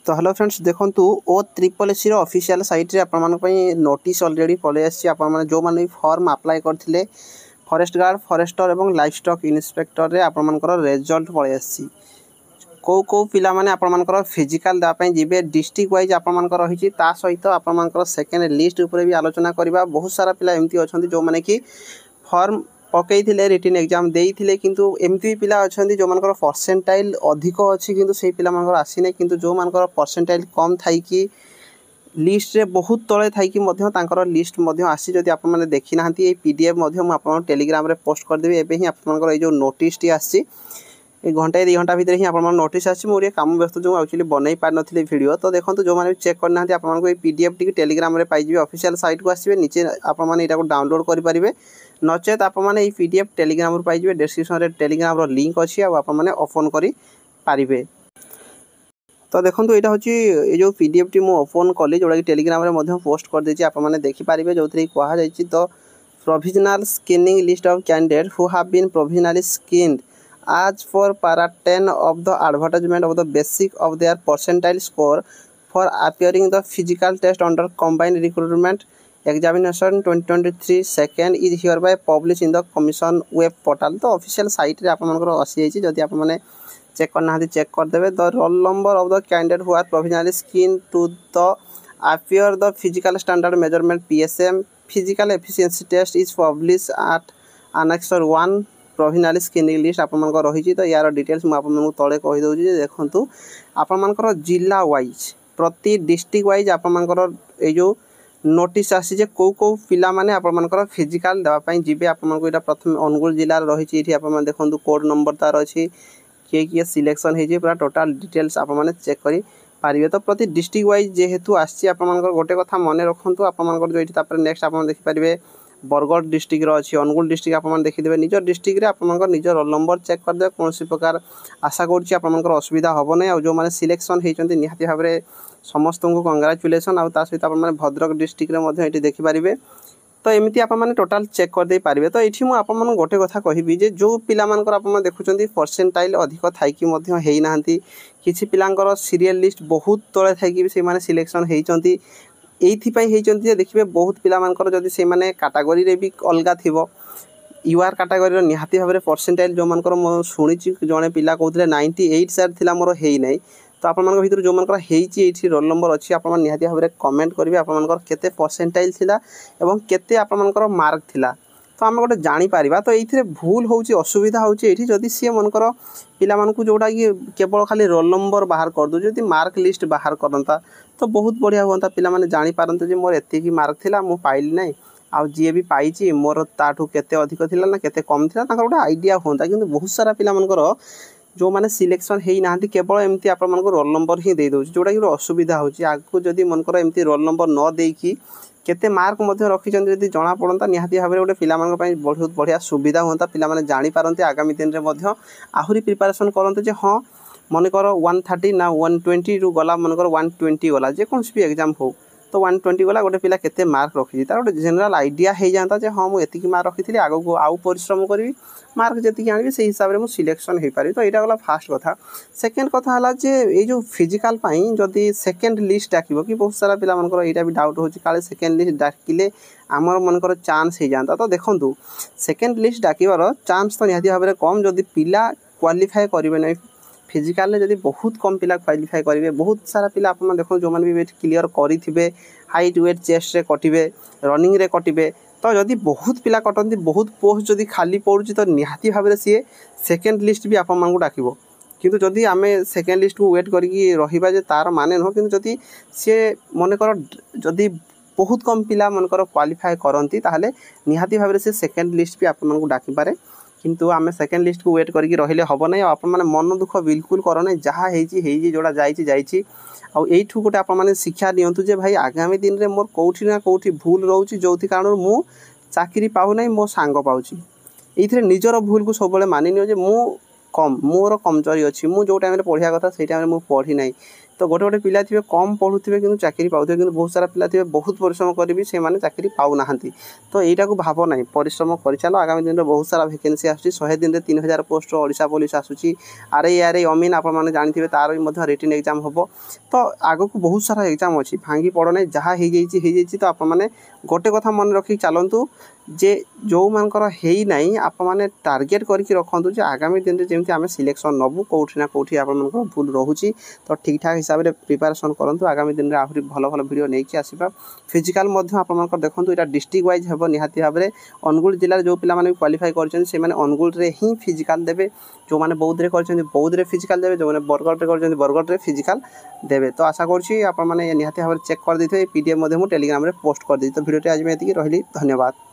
तो hello friends देखूँ ओ triple S official site रे नोटिस ऑलरेडी पलि आसी जो मैंने फॉर्म अप्लाई करते फॉरेस्ट गार्ड फॉरेस्टर और लाइफ स्टॉक इन्स्पेक्टर रे आपनकर रिजल्ट पलि आसी कौ पिला माने आपनकर फिजिकल दापाई जिबे डिस्ट्रिक्ट वाइज आपनकर रही ता सहित आपनकर सेकेंड लिस्ट ऊपर भी आलोचना करबा। बहुत सारा पिला एमती अछंती जो माने कि फॉर्म पकईले रिटन एग्जाम देते किंतु एमती पिला अछंती जो मानकर परसेंटाइल अधिक अच्छी किंतु से पिला मानकर आसी नै किंतु जो मानकर परसेंटाइल कम थाई कि लिस्ट रे बहुत तले थाई कि मध्य तांकर लिस्ट मध्य आसी जदि आप माने देखि नाहंती ए पीडीएफ मध्य मु आपन टेलीग्राम रे पोस्ट कर देबी। एबे ही आपनकर ए जो नोटिस टी आसी एक घंटा 2 घंटा भीतर ही आप नोटिस आसी मोर काम व्यस्त जो एक्चुअली बनई पार नथिले वीडियो तो देखंतु जो माने चेक करना हंती आपन पीडीएफ टी टेलीग्राम रे पाई जिवे ऑफिशियल साइट को आसीबे नीचे आपन माने एटा को डाउनलोड करि परिबे नचेत आप माने पीडीएफ टेलीग्राम पाई जिवे डिस्क्रिप्शन रे टेलीग्राम रो लिंक अछि आ आप माने ओपन करि पारिबे। तो देखंतु एटा होची ए जो पीडीएफ टी मु ओपन कली जोडा कि टेलीग्राम रे मध्ये पोस्ट कर देछि आप माने देखि पारिबे जोथरे कहा जायछि। तो provisional screening list of candidate who have been provisionally screened as for para 10 of the advertisement of the basic of their percentile score for appearing the physical test under combined recruitment examination 2023 second is hereby published in the commission web portal। तो official site रे आपनकर आसी जायछि जदि आप माने check करना हथि check कर देबे। the roll number of the candidate who are provisionally screened to the appear the physical standard measurement PSM physical efficiency test is published at annexure 1 provisionally screening list आपनकर रही। तो यार डिटेल्स मु आपन तले कहि दउछि जे देखंतु आपनकर जिला वाइज प्रति डिस्ट्रिक्ट वाइज आपनकर ए जो नोटिस आसी जे को पिला माने आपनकर फिजिकल देबा पई जिबे आपनकर एटा प्रथम अनुगुल जिला रही एठी आपन देखंतु कोड नंबर तार अछि के सिलेक्शन हे जे पूरा टोटल डिटेल्स आप माने चेक करि पारिबे। तो प्रति डिस्ट्रिक्ट वाइज जेहेतु आसी आपनकर गोटे कथा मन रखंतु आपनकर जो एठी तापर नेक्स्ट आपन देखि पारिबे बरगढ़ डिस्ट्रिक्ट रो अछि अनुगुल डिस्ट्रिक्ट आप देखिदेबे निज डिस्ट्रिक्ट रे आपनकर निज रोल नंबर चेक कर दे कोनसी प्रकार आशा करछि आपनकर असुविधा होबो नै। आ जो माने सिलेक्शन हेचंती निहाती भाबरे समस्त को कांग्रेचुलेशन आ ता सहित आप माने भद्रक डिस्ट्रिक्ट रे मध्ये एठी देखि पारिबे। तो एमती आप माने टोटल चेक कर दे पारिबे। तो एठी मु आप माने गोटे कथा कहिबी जे जो पिला मानकर आप माने देखुचंती परसेंटाइल अधिक थाई कि मध्ये हेइ नाहंती किछि पिलांकर सीरियल लिस्ट बहुत तळे थाई कि से माने सिलेक्शन हेइचंती एइथिपाई हेइचंती देखिबे बहुत पिला मानकर जदि से माने कैटेगरी रे भी अलगा थिबो यूआर कैटेगरी रो निहाती भाबरे परसेंटाइल जो मानकर म सुनिछि जने पिला कहउतले 98 सर थिला मोर हेइ नै। तो आप मानकर भितर जो मानकर हेइछि एठी रोल नंबर अछि आप मान निहाती भाबरे कमेंट करिवे आप मानकर केते परसेंटाइल थिला एवं केते आप मानकर मार्क थिला तो आम गोटे जानि पारिबा। तो एइथिरे भूल होउछि असुविधा होउछि एठी जदि से मानकर पिला मानकु जोडा कि केवल खाली रोल नंबर बाहर कर दो जदि मार्क लिस्ट बाहर करंता तो बहुत बढ़िया होता पिला माने जानि पारंते जे मोर एति की मार्क थिला मु पाइल नै आ जे भी पाइछि मोर ताठू केते अधिक थिला ना केते कम थिला ताकर गोटे आईडिया होता। किंतु बहुत सारा पिला मानकर जो माने सिलेक्शन हेइ नाहंती केवल एमती आप मानकर रोल नंबर ही दे दोछि जोडा कि असुविधा होछि आगु जदि मानकर एमती रोल नंबर न देकी केते मार्क मध्ये रखिचंती जदि जणा पड़ंता निहाती भाबरे गोटे पिला मानक पई बहुत बढ़िया सुविधा होता पिला माने जानि पारंते आगामी दिन रे मध्ये आहुरी प्रिपरेशन करंते जे हां मन कर 130 ना 120 रु गला मन कर 120 गला जे कोनस भी एग्जाम हो तो 120 गला गोटे पिला केते मार्क रखि तार गोटे जनरल आईडिया हे जानता जे हां मु एति की मार्क रखिथिली आगो को आउ परिश्रम करबी मार्क जति की आनिबे से हिसाब रे मु सिलेक्शन हे पारि। तो एटा गला फास्ट कथा। सेकंड कथा हला जे ए जो फिजिकल पई जदी सेकंड लिस्ट डाकिबो कि बहुत सारा पिला मन कर एटा भी डाउट होची काले सेकंड लिस्ट डाकिले हमर मन कर चांस हे जानता। तो देखंतु सेकंड लिस्ट डाकिबार चांस तो निहाती भाबरे कम जदी पिला क्वालिफाई करिवे नै फिजिकल ने जदि बहुत कम पिला क्वालिफाई करेंगे बहुत सारा पिला आप देखो जो मैंने भी वेट क्लियर करेंगे हाइट वेट चेस्ट रे कटिवे रनिंग रे कटिवे। तो जदि बहुत पिला कटंती बहुत पोस्ट जदि खाली पड़ुची तो निहाती भाव में सी सेकेंड लिस्ट भी आपण मानकु डाकिबो किंतु जदि आमे सेकेंड लिस्ट को वेट करके रहिबा जे तार माने न किंतु जदि सी मन कर जदि बहुत कम पिला मन कर क्वालिफाई करंती ताहले निहाती भाव में सी सेकेंड लिस्ट भी आपण मानकु डाकी पारे किंतु आमे सेकेंड लिस्ट को वेट करके रहिले हबो नै। आपण माने मन दुख बिल्कुल करो नै जहा हेजी जोड़ा जाईची आ एठू गोटे आपण माने शिक्षा नियंतु जे भाई आगामी दिन रे मोर कोठी ना कोठी भूल रहउची जोथि कारण मु चाकरी पाउ नै मो सांग पाउची एथिरे निजर भूल को सबले मानि नियो जे मु कम मोर कमजोरी अछि मु जो टाइम रे पढिया कथा सेही टाइम रे मु पढी नै तो गोटे गोटे पिला थे कम पढ़ुवे कि चाकरी पाऊे कि बहुत सारा पिला थे बहुत परिश्रम करी से चाकरी पाऊना तो यहाँ को भाव ना परिश्रम कर चलो आगामी दिन में बहुत सारा वैकेंसी आसूँ 100 दिन में 3000 पोस्ट ओडिशा पुलिस आसूँ RI अमीन आपने जानते तार भी रिटन एग्जाम हम तो आग को बहुत सारा एग्जाम अच्छी भांगी पड़ ना जहाँ हो तो आपने गोटे कथा मन रखी चलतु जे जो मानकर है ना आप टार्गेट करके रखु आगामी दिन में जमी आम सिलेक्शन नबू कौटी ना कौटी आप भूल रोचे तो ठीक ठाक हिसाब से प्रिपेरेसन करूँ आगामी दिन में आहरी भल भल वीडियो नहीं कि आसवा फिजिकाल आप देखो यहाँ डिस्ट्रिक्ट वाइज हम निहाती भाव में अनुगुल जिले जो पाने क्वालिफाई कर अनुगुल ही फिजिकाल देवे जो मैंने बौद्ध में बौद्ध फिजिकाल देवे जो मैंने बरगढ़ में बरगढ़ फिजिकाल देवे तो आशा करुँची आपने निहाती भाव चेक कर दी PDF टेलीग्राम में पोस्ट कर दी तो वीडियो आज मैं ये रही धन्यवाद।